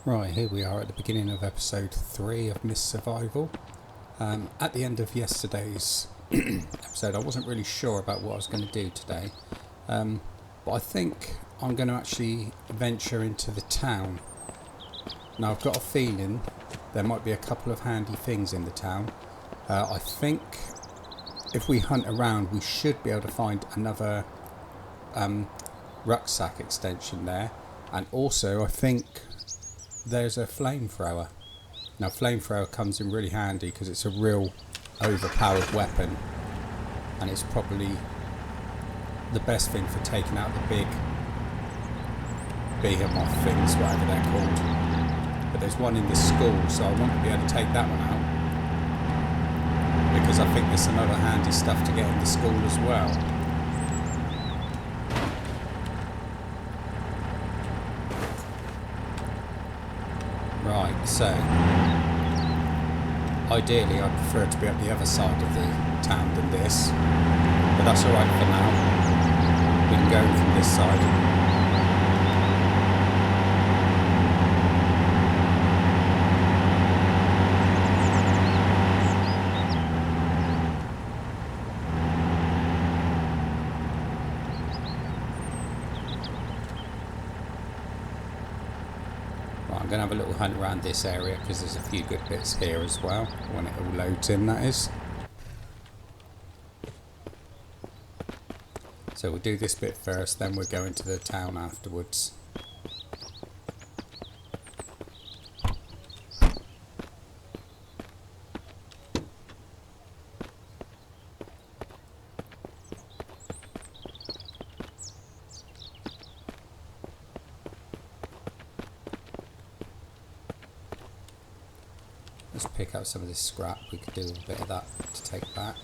Right, here we are at the beginning of episode 3 of Miss Survival. At the end of yesterday's episode, I wasn't really sure about what I was going to do today, but I think I'm going to actually venture into the town. Now, I've got a feeling there might be a couple of handy things in the town. I think if we hunt around, we should be able to find another rucksack extension there, and also I think there's a flamethrower. Now, flamethrower comes in really handy because it's a real overpowered weapon, and it's probably the best thing for taking out the big behemoth things, whatever they're called. But there's one in the school, so I want to be able to take that one out, because I think there's some other handy stuff to get in the school as well. Right, so ideally I'd prefer to be at the other side of the town than this, but that's alright for now. We can go in from this side. I'm going to have a little hunt around this area because there's a few good bits here as well, when it all loads in, that is. So we'll do this bit first, then we'll go into the town afterwards. Let's pick up some of this scrap. We could do a bit of that to take back.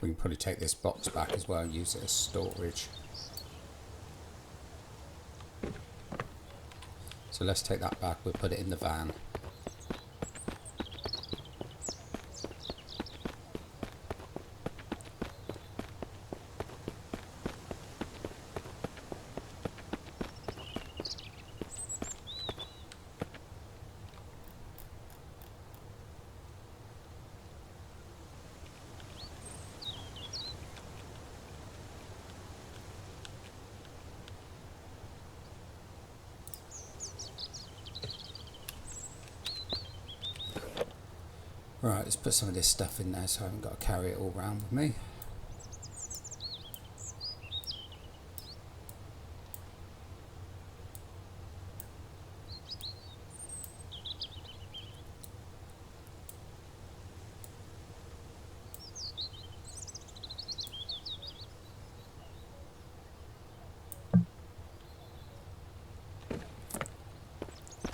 We can probably take this box back as well and use it as storage. So let's take that back. We'll put it in the van. Right, let's put some of this stuff in there so I haven't got to carry it all around with me.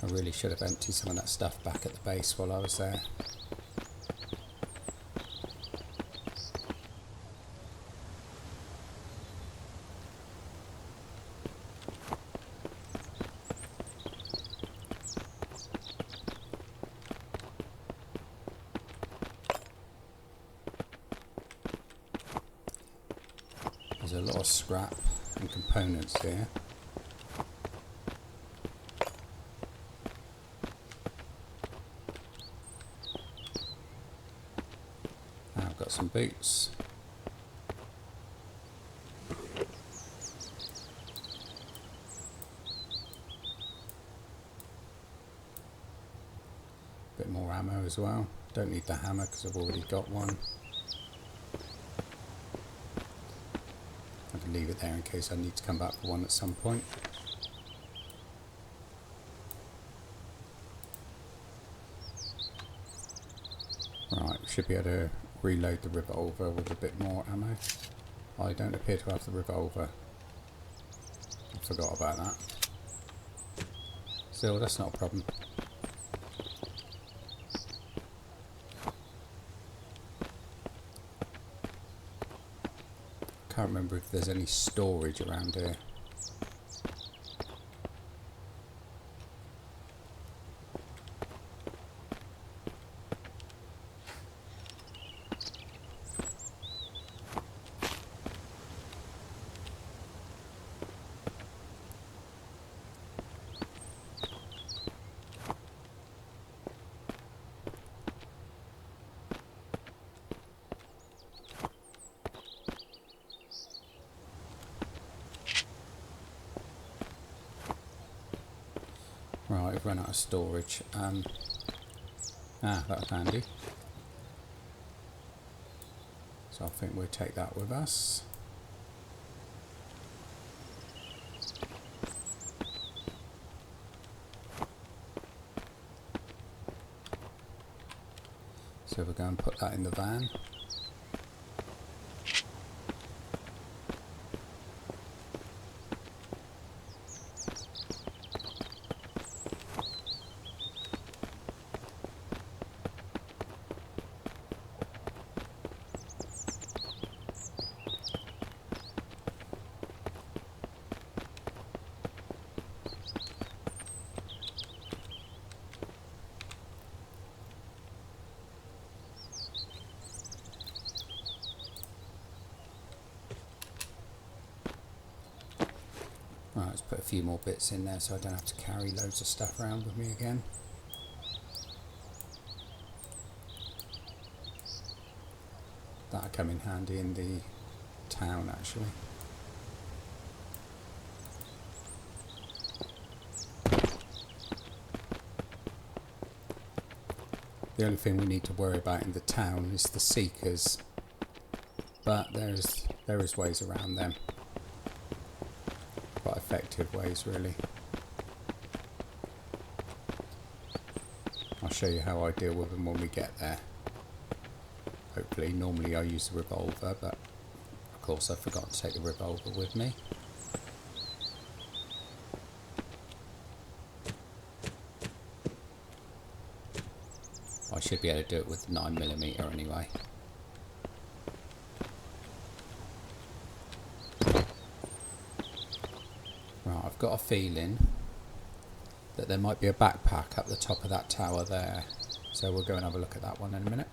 I really should have emptied some of that stuff back at the base while I was there. There's a lot of scrap and components here. I've got some boots. Bit more ammo as well. Don't need the hammer because I've already got one. I can leave it there in case I need to come back for one at some point. Right, we should be able to reload the revolver with a bit more ammo. I don't appear to have the revolver. I forgot about that. Still, that's not a problem. Can't remember if there's any storage around here. Right, I've run out of storage. That was handy. So I think we'll take that with us. So we're going to put that in the van. Right, let's put a few more bits in there so I don't have to carry loads of stuff around with me again. That'll come in handy in the town actually. The only thing we need to worry about in the town is the seekers, but there is ways around them. Quite effective ways really. I'll show you how I deal with them when we get there. Hopefully, normally I use the revolver, but of course I forgot to take the revolver with me. I should be able to do it with 9mm anyway. Right, I've got a feeling that there might be a backpack up the top of that tower there. So we'll go and have a look at that one in a minute.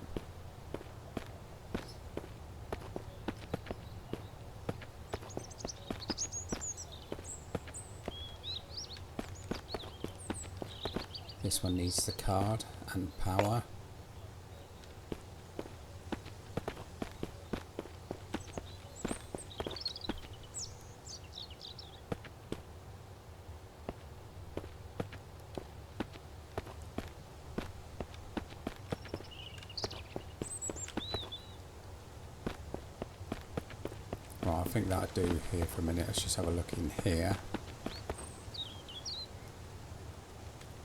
This one needs the card and power. Right, I think that'll do here for a minute. Let's just have a look in here.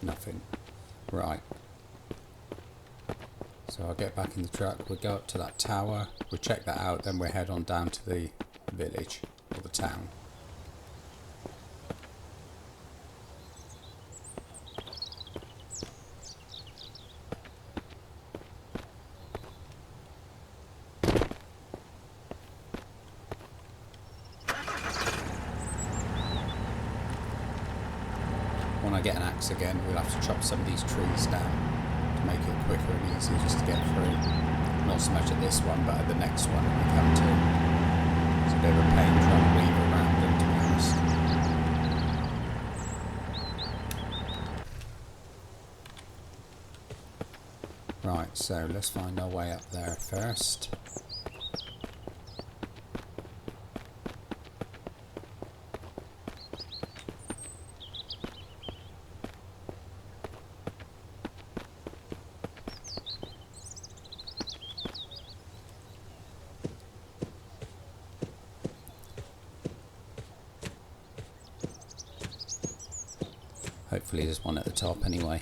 Nothing. Right. So I'll get back in the truck, we'll go up to that tower, we'll check that out, then we'll head on down to the village, or the town. When I get an axe again, we'll have to chop some of these trees down to make it quicker and easier just to get through. Not so much at this one, but at the next one that we come to. It's a bit of a pain trying to weave around them, to be honest. Right, so let's find our way up there first. Hopefully there's one at the top anyway.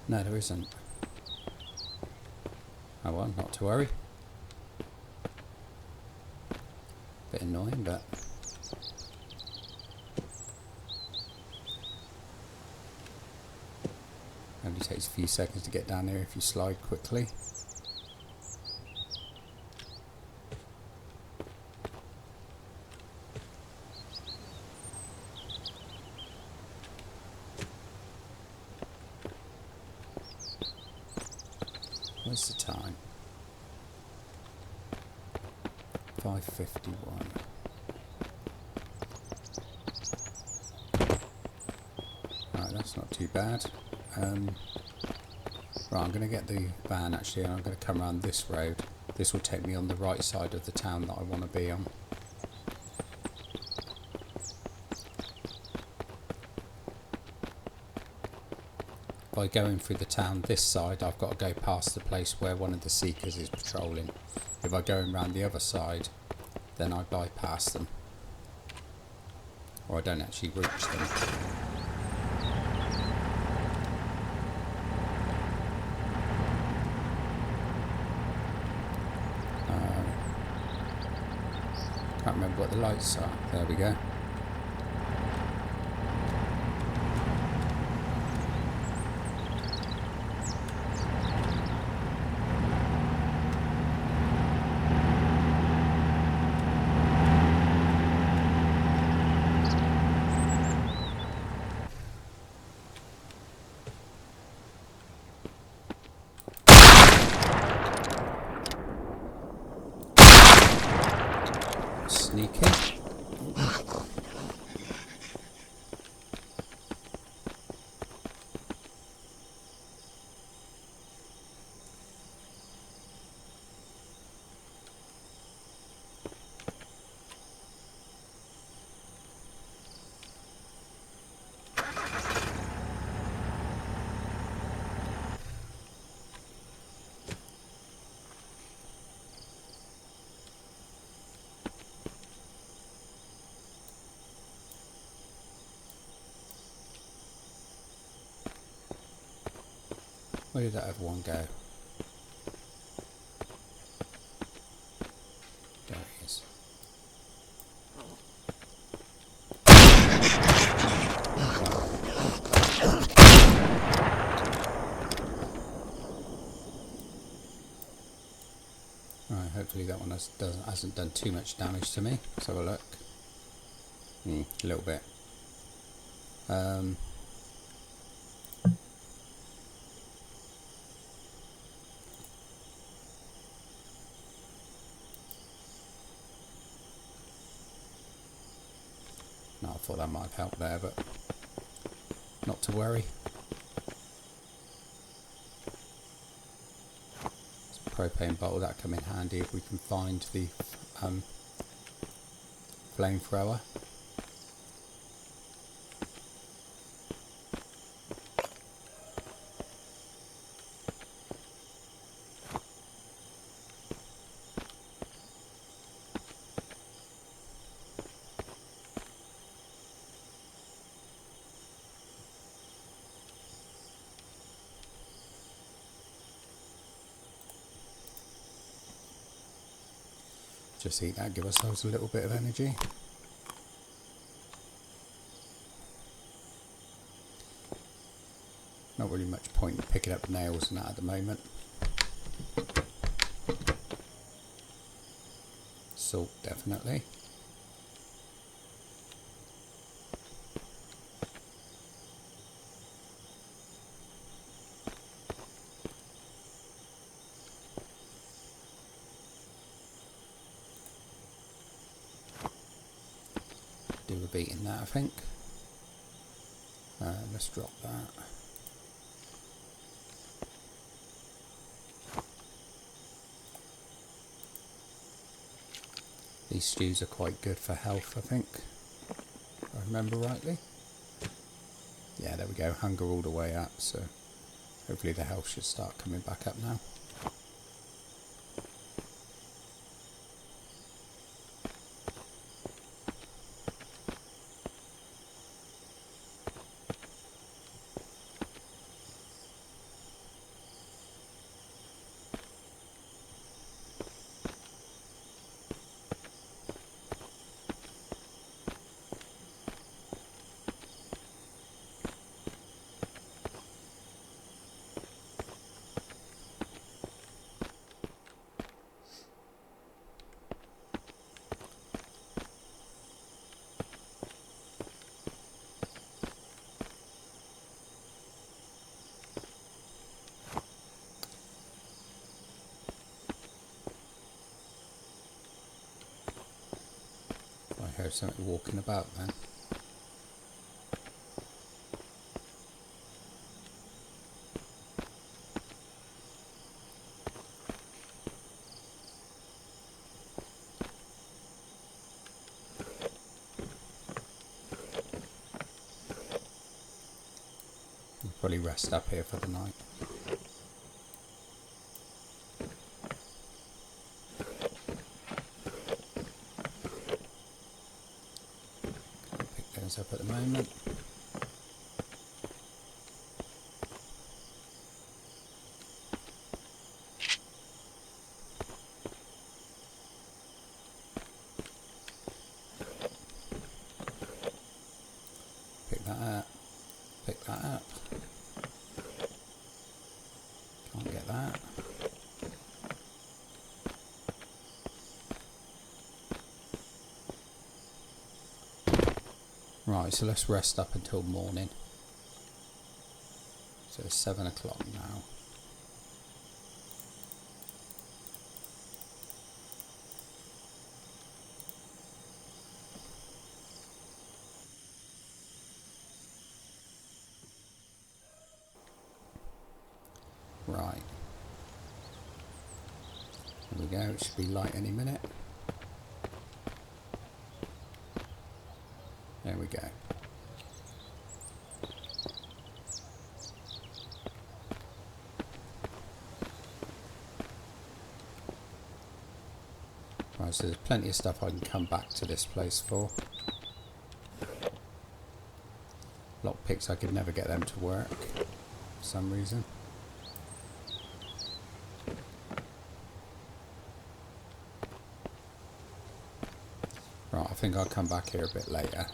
No, there isn't. Oh well, not to worry. Bit annoying, but only takes a few seconds to get down there if you slide quickly. Where's the time? 5:51. Right, that's not too bad. Right, I'm going to get the van actually, and I'm going to come around this road. This will take me on the right side of the town that I want to be on. By going through the town this side, I've got to go past the place where one of the Seekers is patrolling. If I go around the other side, then I bypass them. Or I don't actually reach them. Can't remember what the lights are. There we go. Sneaky. Where did that other one go? There he is. Right, hopefully that one hasn't done too much damage to me. Let's have a look. A little bit. No, I thought that might have helped there, but not to worry. It's a propane bottle, that come in handy if we can find the flamethrower. Just eat that, give ourselves a little bit of energy. Not really much point in picking up nails and that at the moment. Salt, definitely. Do a beat in that, I think. Let's drop that. These stews are quite good for health, I think. If I remember rightly. Yeah, there we go. Hunger all the way up, so hopefully the health should start coming back up now. heard something walking about then. We'll probably rest up here for the night. Can't pick those up at the moment. Pick that up. Pick that up. Can't get that. Right, so let's rest up until morning. So it's 7 o'clock now. Right. There we go, it should be light any minute. There we go. Right, so there's plenty of stuff I can come back to this place for. Lockpicks, I could never get them to work for some reason. Right, I think I'll come back here a bit later.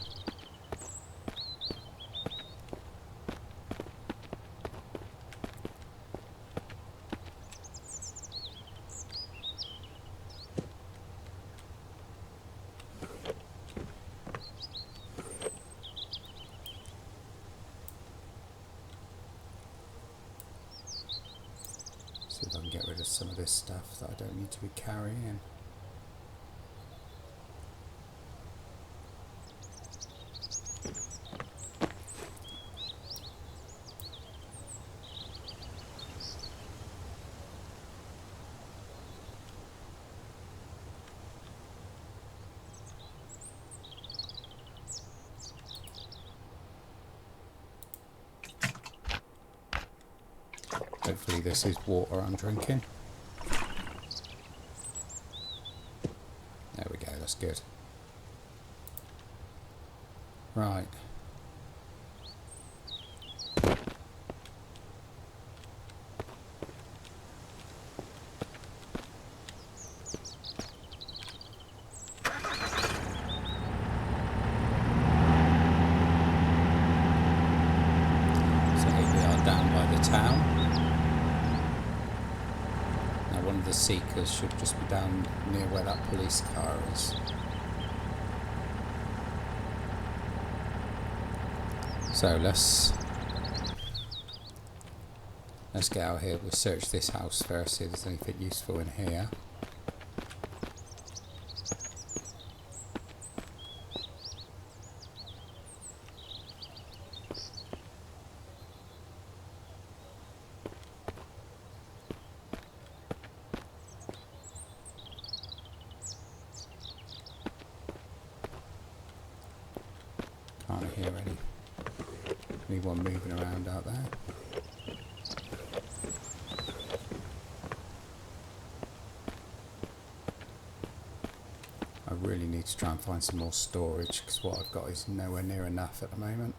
See if I can get rid of some of this stuff that I don't need to be carrying. Hopefully this is water I'm drinking. There we go, that's good. Right. So here we are down by the town. One of the seekers should just be down near where that police car is. So let's get out here. We'll search this house first, see if there's anything useful in here. Can't hear anyone moving around out there. I really need to try and find some more storage because what I've got is nowhere near enough at the moment.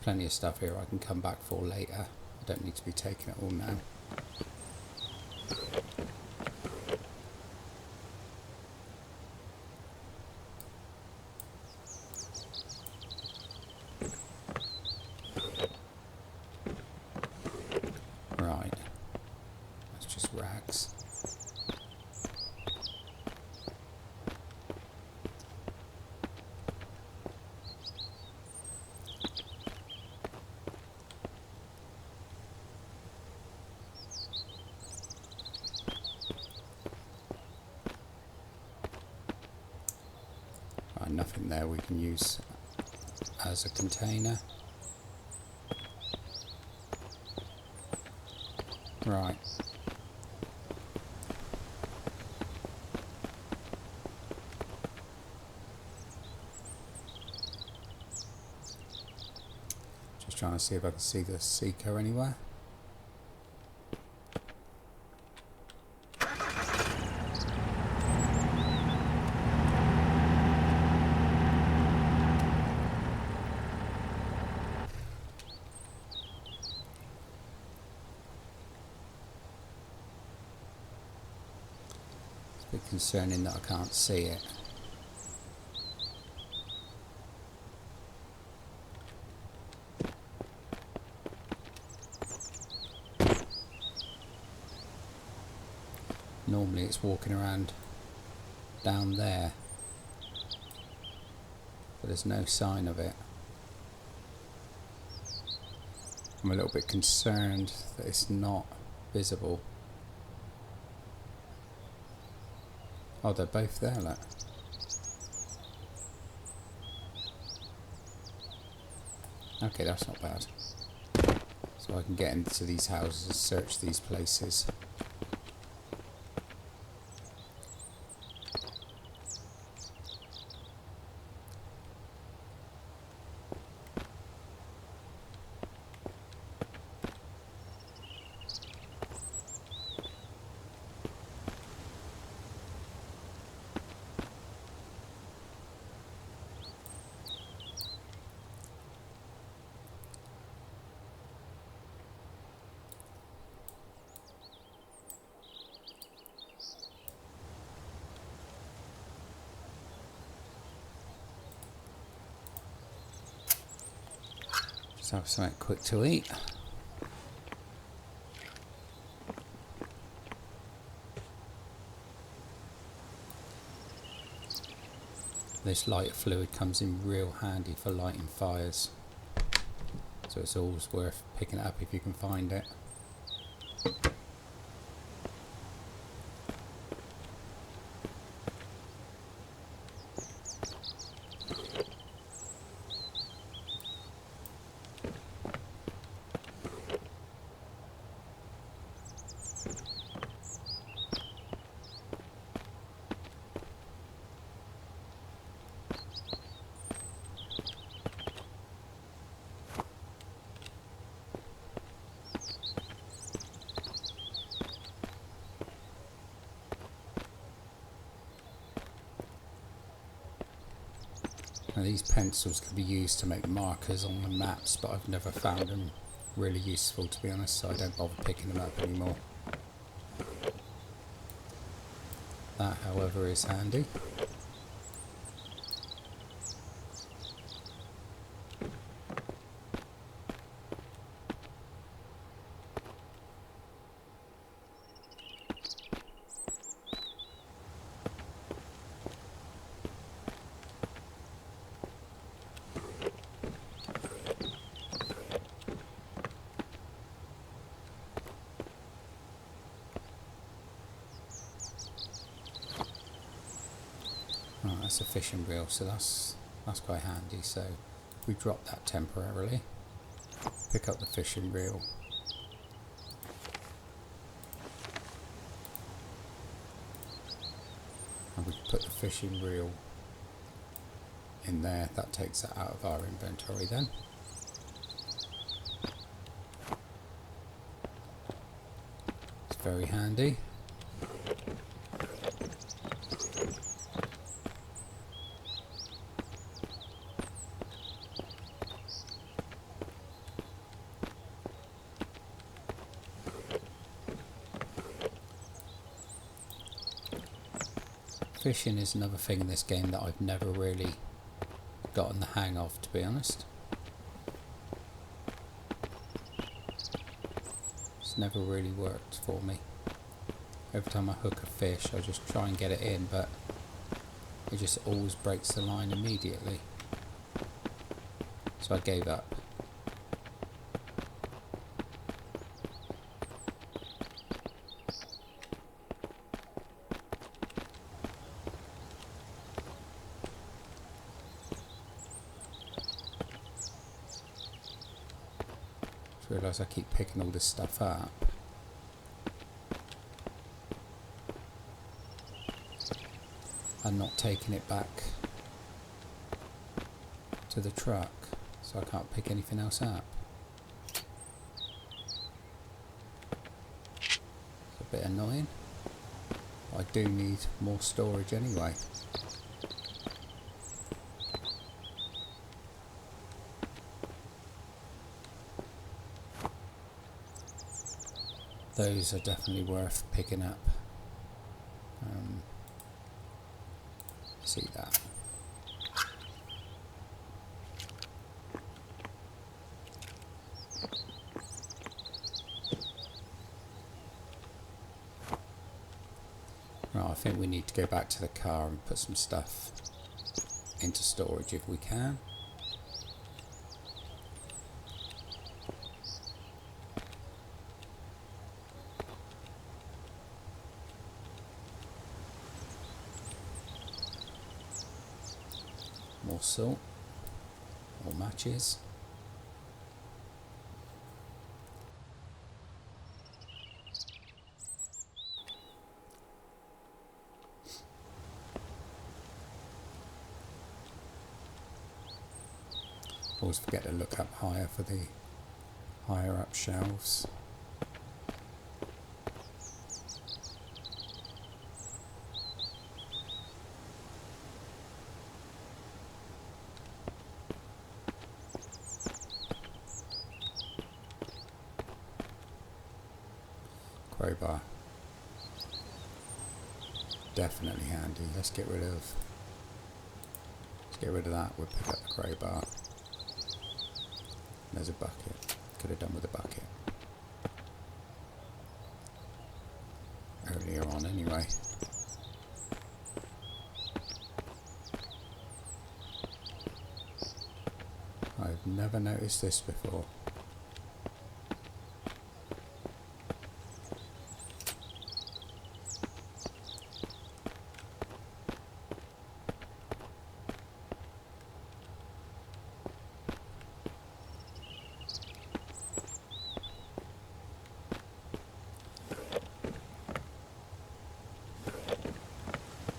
Plenty of stuff here I can come back for later. I don't need to be taking it all now. rags. Right, nothing there we can use as a container. Right. Just trying to see if I can see the Seeker anywhere. It's a bit concerning that I can't see it. Normally it's walking around down there, but there's no sign of it. I'm a little bit concerned that it's not visible. Oh, they're both there, look. Okay, that's not bad. So I can get into these houses and search these places. Just have something quick to eat. This lighter fluid comes in real handy for lighting fires, so it's always worth picking it up if you can find it. Now these pencils can be used to make markers on the maps, but I've never found them really useful, to be honest, so I don't bother picking them up anymore. That, however, is handy. Right, that's a fishing reel, so that's quite handy. So we drop that temporarily, pick up the fishing reel, and we put the fishing reel in there. That takes it out of our inventory then. It's very handy. Fishing is another thing in this game that I've never really gotten the hang of, to be honest. It's never really worked for me. Every time I hook a fish, I just try and get it in, but it just always breaks the line immediately. So I gave up. Just realise I keep picking all this stuff up. And not taking it back to the truck, so I can't pick anything else up. It's a bit annoying. I do need more storage anyway. Those are definitely worth picking up. See that. Right, I think we need to go back to the car and put some stuff into storage if we can. More salt, more matches. Always forget to look up higher for the higher up shelves. Crowbar. Definitely handy. Let's get rid of that. We'll pick up the crowbar. There's a bucket. Could have done with a bucket. Earlier on anyway. I've never noticed this before.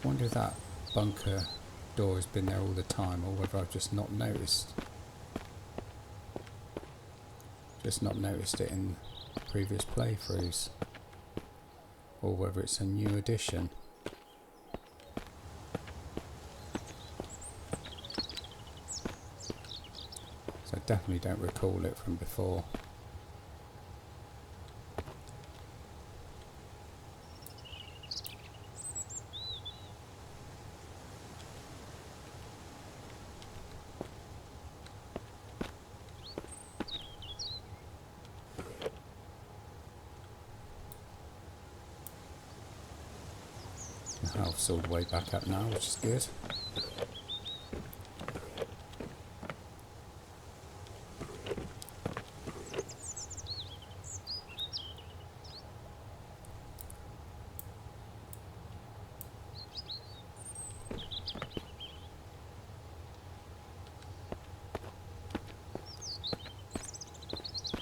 I wonder if that bunker door has been there all the time, or whether I've just not noticed. Just not noticed it in previous playthroughs, or whether it's a new addition. So I definitely don't recall it from before. The health's all the way back up now, which is good.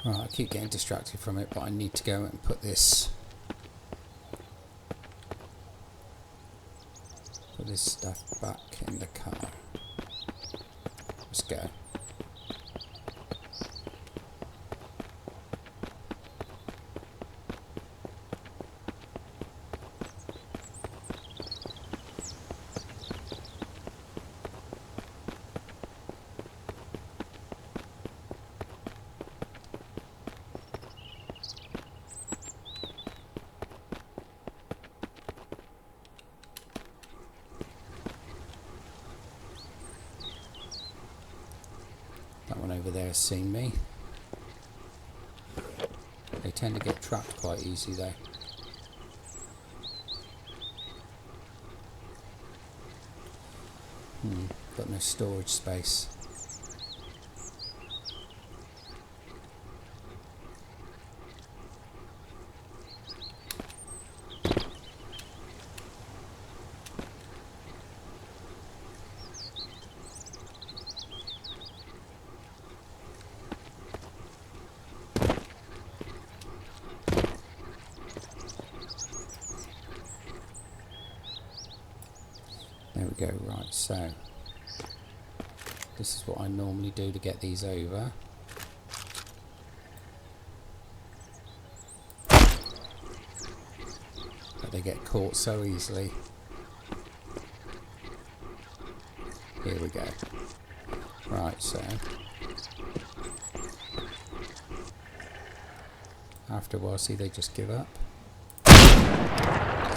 Right, I keep getting distracted from it, but I need to go and put this stuff back in the car. Let's go. Over there has seen me. They tend to get trapped quite easy though. Got no storage space. There we go, right, so this is what I normally do to get these over. But they get caught so easily. Here we go. Right, so after a while, see, they just give up. So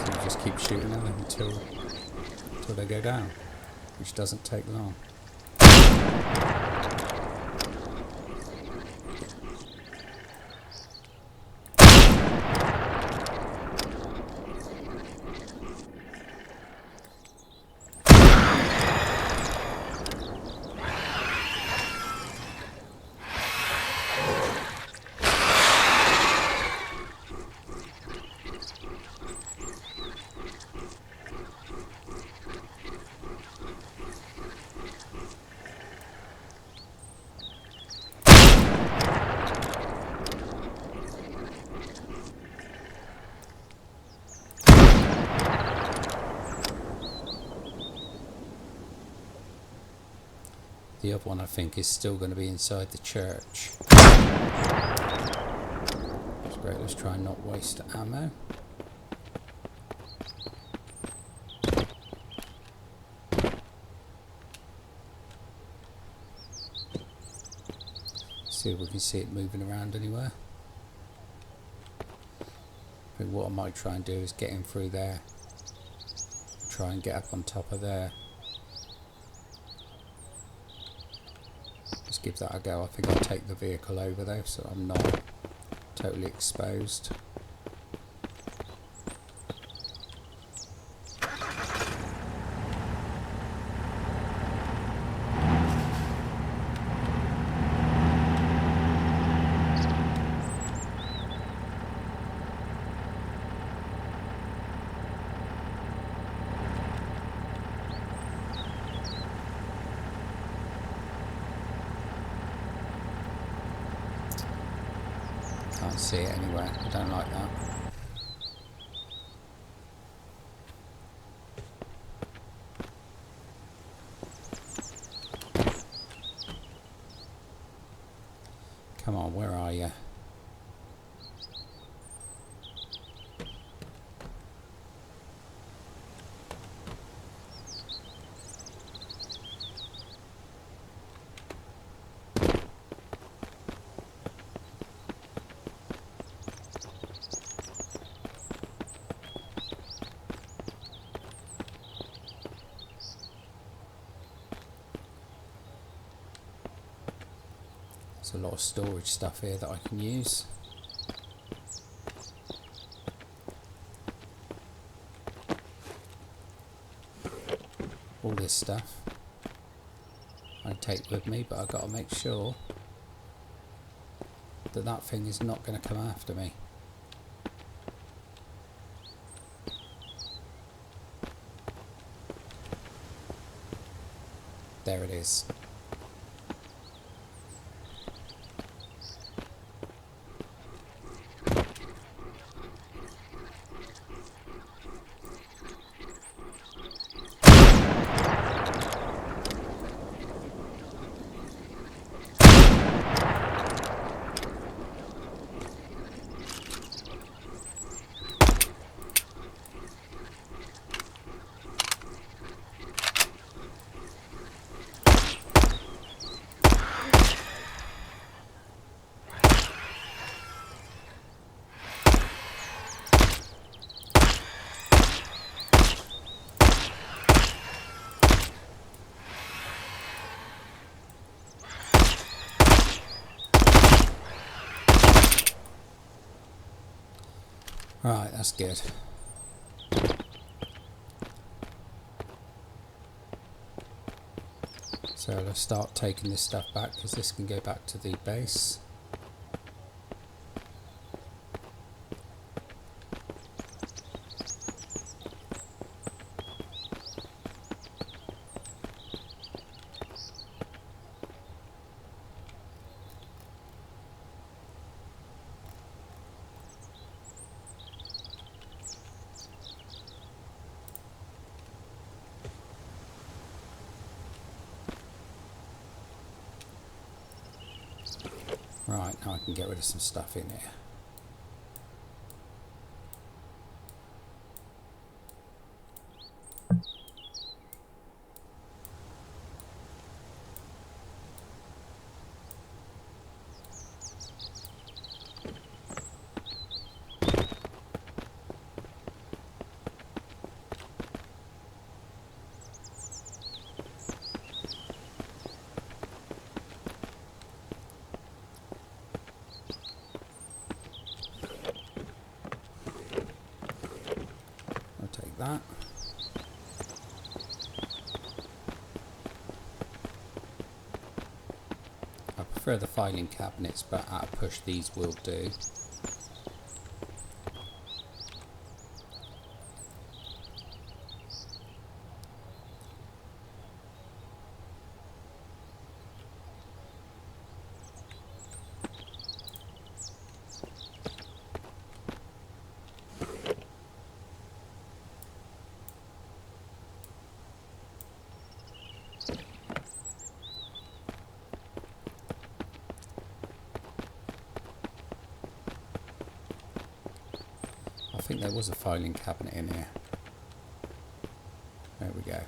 you just keep shooting at them until they go down, which doesn't take long. The other one, I think, is still going to be inside the church. That's great. Let's try and not waste ammo. See if we can see it moving around anywhere. I think what I might try and do is get in through there. Try and get up on top of there. Give that a go. I think I'll take the vehicle over though, so I'm not totally exposed. Can't see it anywhere. I don't like that. Come on, where are you? There's a lot of storage stuff here that I can use. All this stuff I take with me, but I've got to make sure that that thing is not going to come after me. There it is. Right, that's good. So let's start taking this stuff back, because this can go back to the base. Right, now I can get rid of some stuff in here. That. I prefer the filing cabinets, but at a push these will do. I think there was a filing cabinet in here. There we go.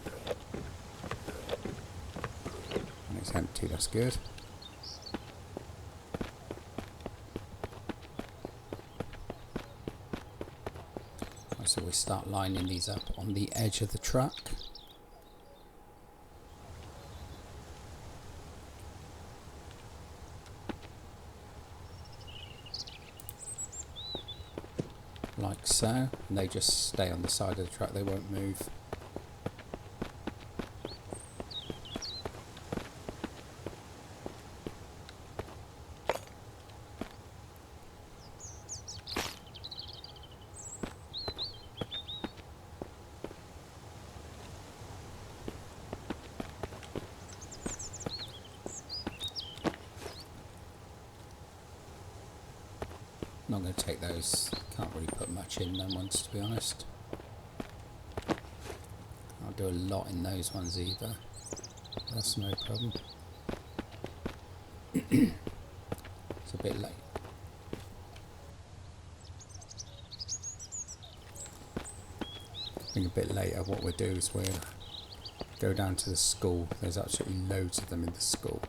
And it's empty, that's good. Right, so we start lining these up on the edge of the truck. Like so, and they just stay on the side of the truck, they won't move. Not going to take those, can't really put much in them ones, to be honest. I'll do a lot in those ones either, that's no problem. It's a bit late. I think a bit later what we'll do is we'll go down to the school. There's absolutely loads of them in the school.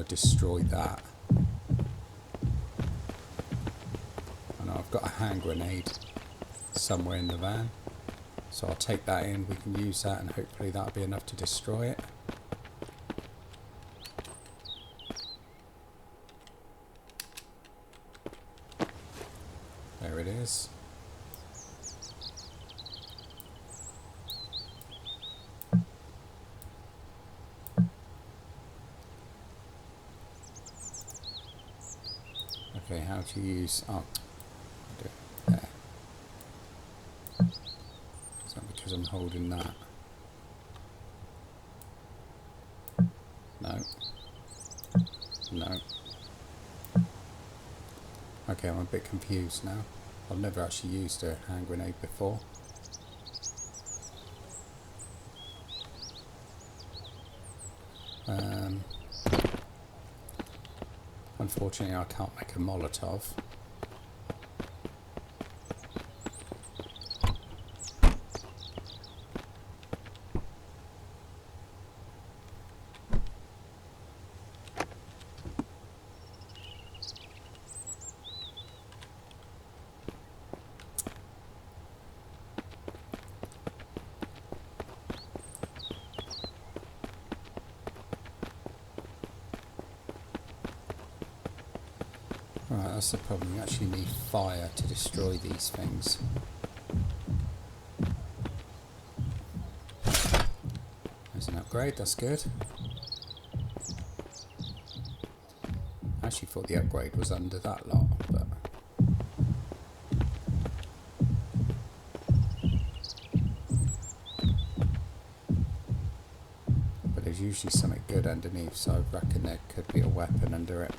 Destroy that. And I've got a hand grenade somewhere in the van, so I'll take that in, we can use that, and hopefully that'll be enough to destroy it. There it is. Okay, how to use... oh, do it there. Is that because I'm holding that? No. No. Okay, I'm a bit confused now. I've never actually used a hand grenade before. Unfortunately, I can't make a Molotov. Right, that's the problem. You actually need fire to destroy these things. There's an upgrade, that's good. I actually thought the upgrade was under that lot, but... there's usually something good underneath, so I reckon there could be a weapon under it.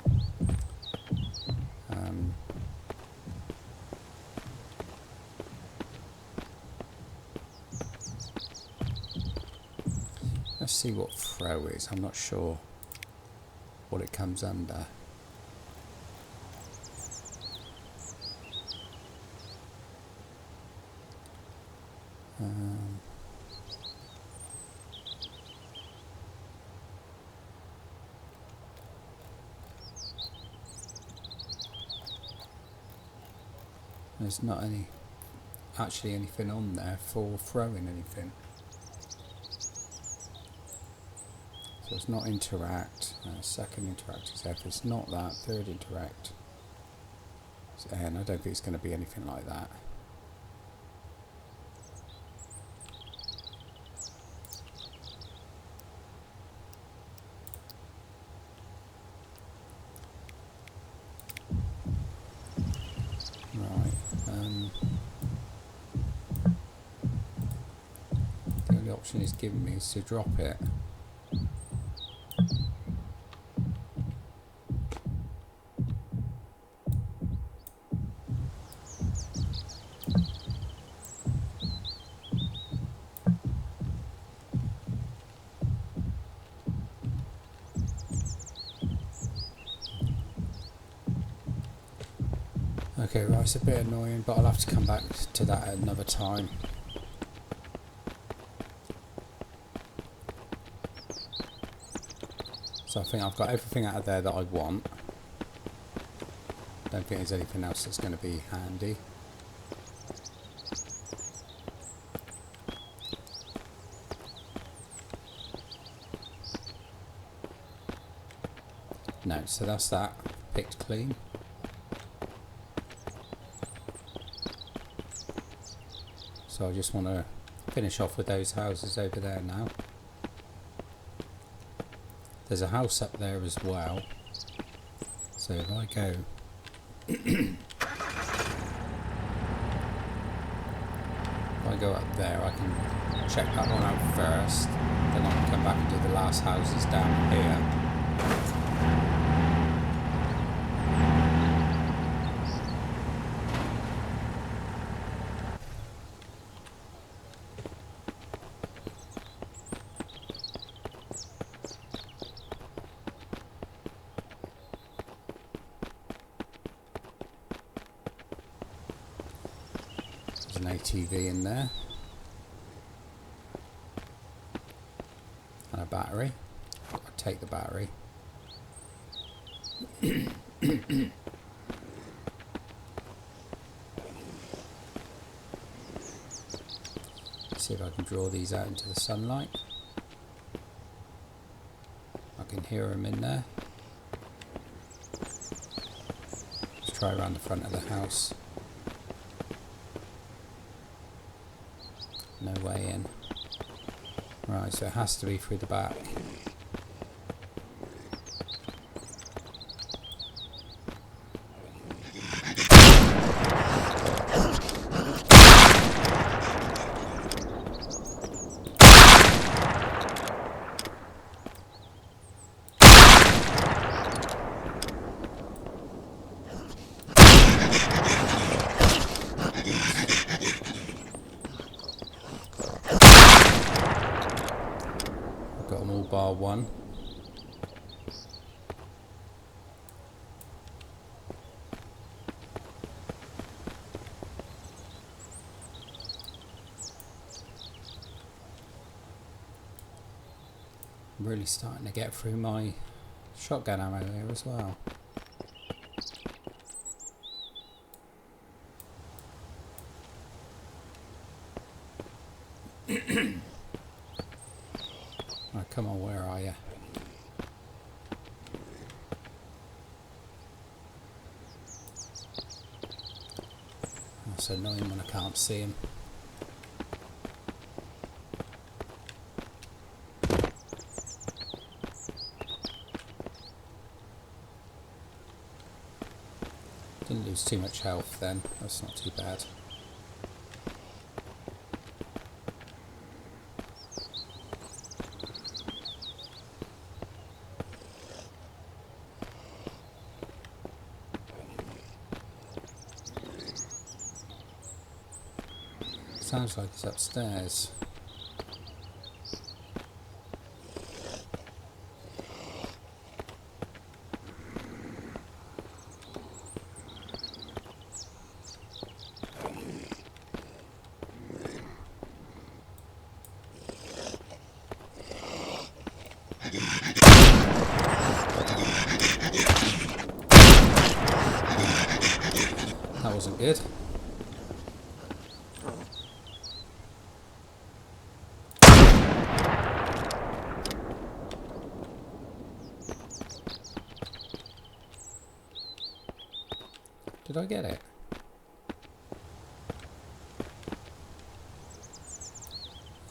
Let's see what throw is. I'm not sure what it comes under. There's not actually anything on there for throwing anything. So it's not interact. Second interact is F. It's not that. Third interact is N. I don't think it's going to be anything like that. The only option it's giving me is to drop it. Okay, right, it's a bit annoying, but I'll have to come back to that at another time. So I think I've got everything out of there that I want. Don't think there's anything else that's going to be handy. No, so that's that. Picked clean. So I just want to finish off with those houses over there now. There's a house up there as well. So if I go... if I go up there, I can check that one out first. Then I can come back and do the last houses down here. There's an ATV in there. And a battery. I'll take the battery. See if I can draw these out into the sunlight. I can hear them in there. Let's try around the front of the house. No way in. Right, so it has to be through the back. Got them all bar one. I'm really starting to get through my shotgun ammo here as well. Oh, come on, where are you? so annoying when I can't see him. Didn't lose too much health then, that's not too bad. Sounds like he's upstairs. That wasn't good. Did I get it?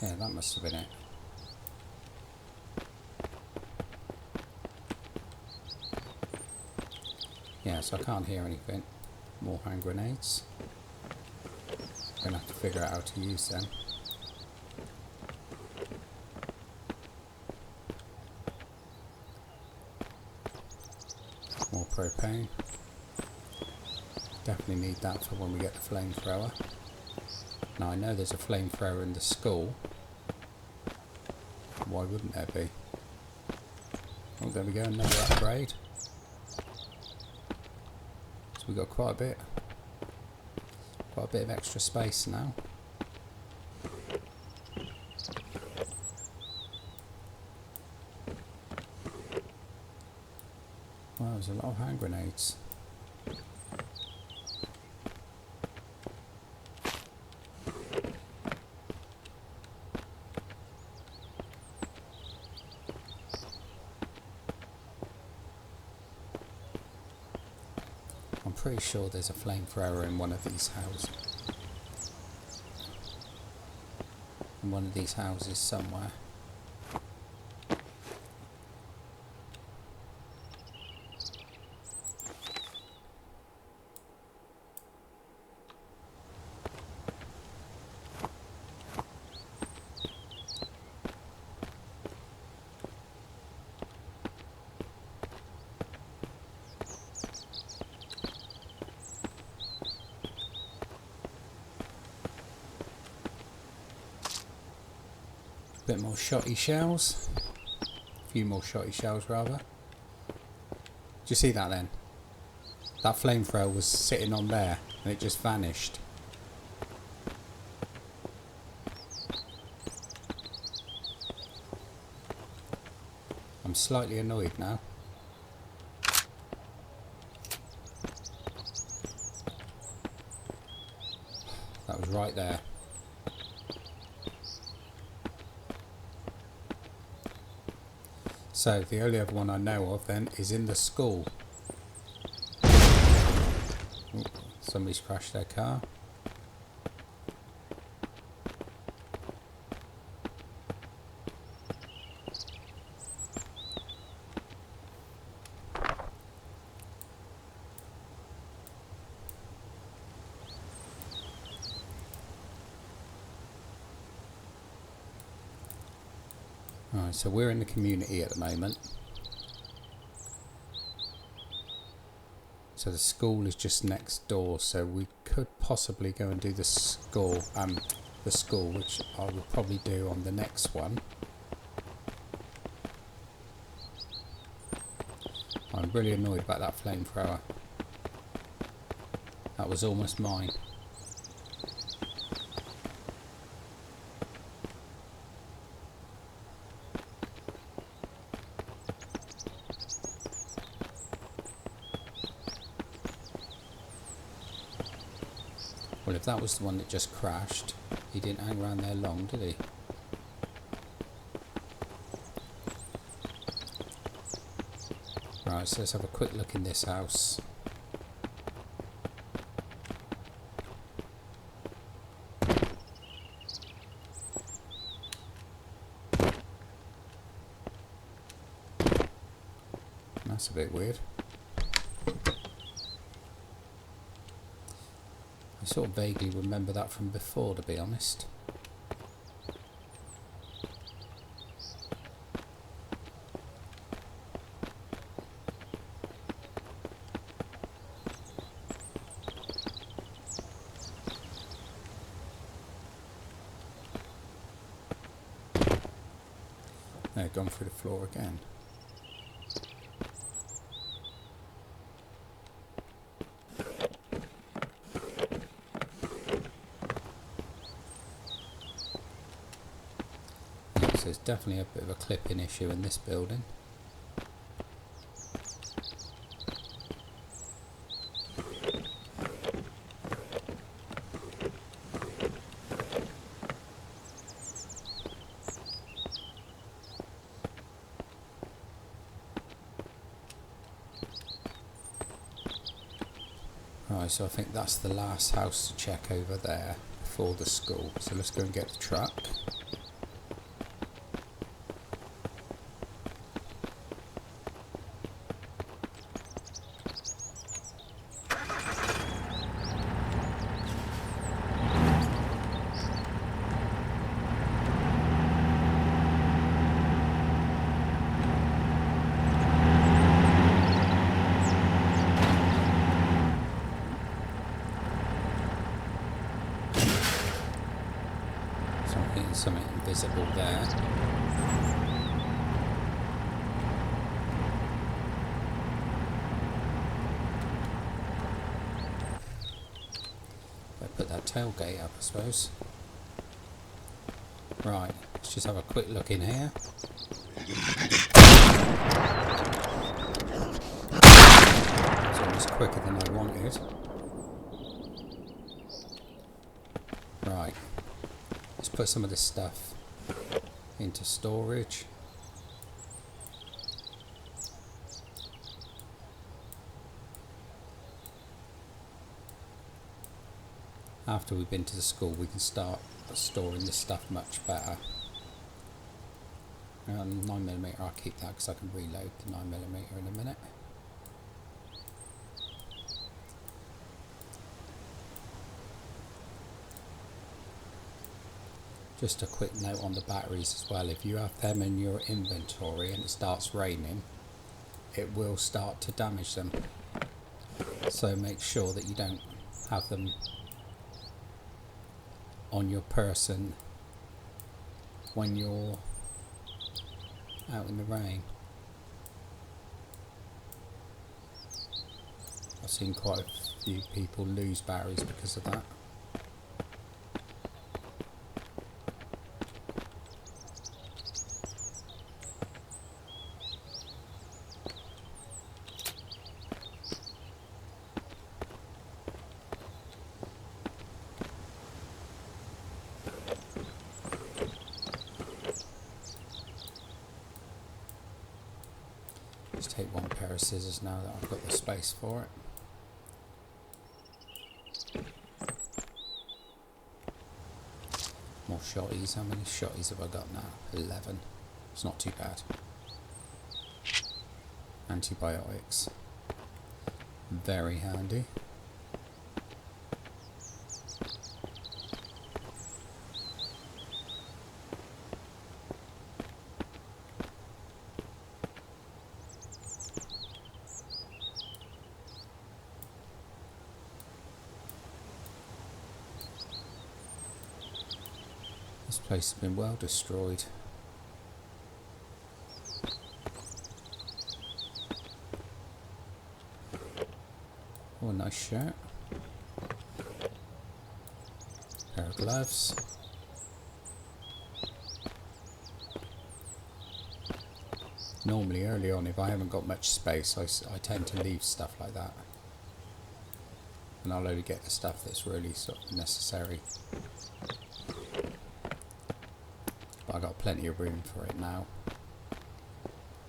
Yeah, that must have been it. Yeah, so I can't hear anything. More hand grenades. Gonna have to figure out how to use them. More propane. Definitely need that for when we get the flamethrower. Now I know there's a flamethrower in the school. Why wouldn't there be? Oh, there we go, another upgrade. So we've got quite a bit of extra space now. Wow, there's a lot of hand grenades. I'm pretty sure there's a flamethrower in one of these houses. In one of these houses somewhere. Bit more shotty shells. A few more shotty shells rather. Did you see that then? That flamethrower was sitting on there and it just vanished. I'm slightly annoyed now. That was right there. So the only other one I know of then is in the school. Ooh, somebody's crashed their car. Right, so we're in the community at the moment. So the school is just next door, so we could possibly go and do the school, which I will probably do on the next one. I'm really annoyed about that flamethrower. That was almost mine. Well, if that was the one that just crashed, he didn't hang around there long, did he? Right, so let's have a quick look in this house. That's a bit weird. I sort of vaguely remember that from before, to be honest. No, gone through the floor again. Yeah, so there's definitely a bit of a clipping issue in this building. Right, so I think that's the last house to check over there before the school. So let's go and get the truck. Something invisible there. Better put that tailgate up, I suppose. Right, let's just have a quick look in here. It's almost quicker than I wanted. Right. Let's put some of this stuff into storage. After we've been to the school, we can start storing this stuff much better. 9mm, I'll keep that because I can reload the 9mm in a minute. Just a quick note on the batteries as well. If you have them in your inventory and it starts raining, it will start to damage them. So make sure that you don't have them on your person when you're out in the rain. I've seen quite a few people lose batteries because of that. Just take one pair of scissors now that I've got the space for it. More shotties. How many shotties have I got now? 11. It's not too bad. Antibiotics. Very handy. This place has been well destroyed. Oh, a nice shirt. Pair of gloves. Normally early on, if I haven't got much space, I tend to leave stuff like that. And I'll only get the stuff that's really sort of necessary. But I've got plenty of room for it now.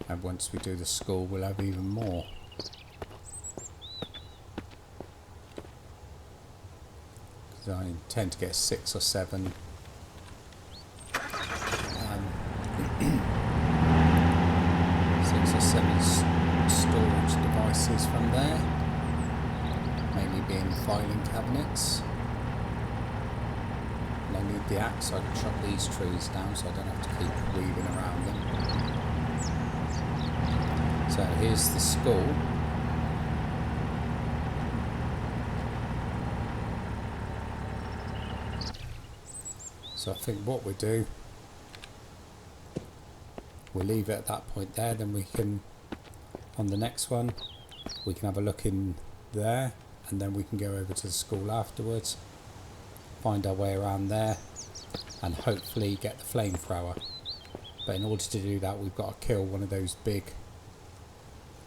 And once we do the school, we'll have even more. Because I intend to get 6 or 7 6 or 7 storage pieces from there, mainly being the filing cabinets. And I need the axe so I can chop these trees down so I don't have to keep weaving around them. So here's the school. So I think what we do, we'll leave it at that point there, then we can, on the next one, we can have a look in there, and then we can go over to the school afterwards, find our way around there, and hopefully get the flamethrower. But in order to do that, we've got to kill one of those big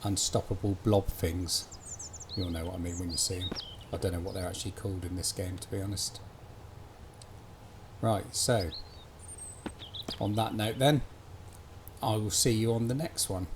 unstoppable blob things. You'll know what I mean when you see them. I don't know what they're actually called in this game, to be honest. Right, so on that note then, I will see you on the next one.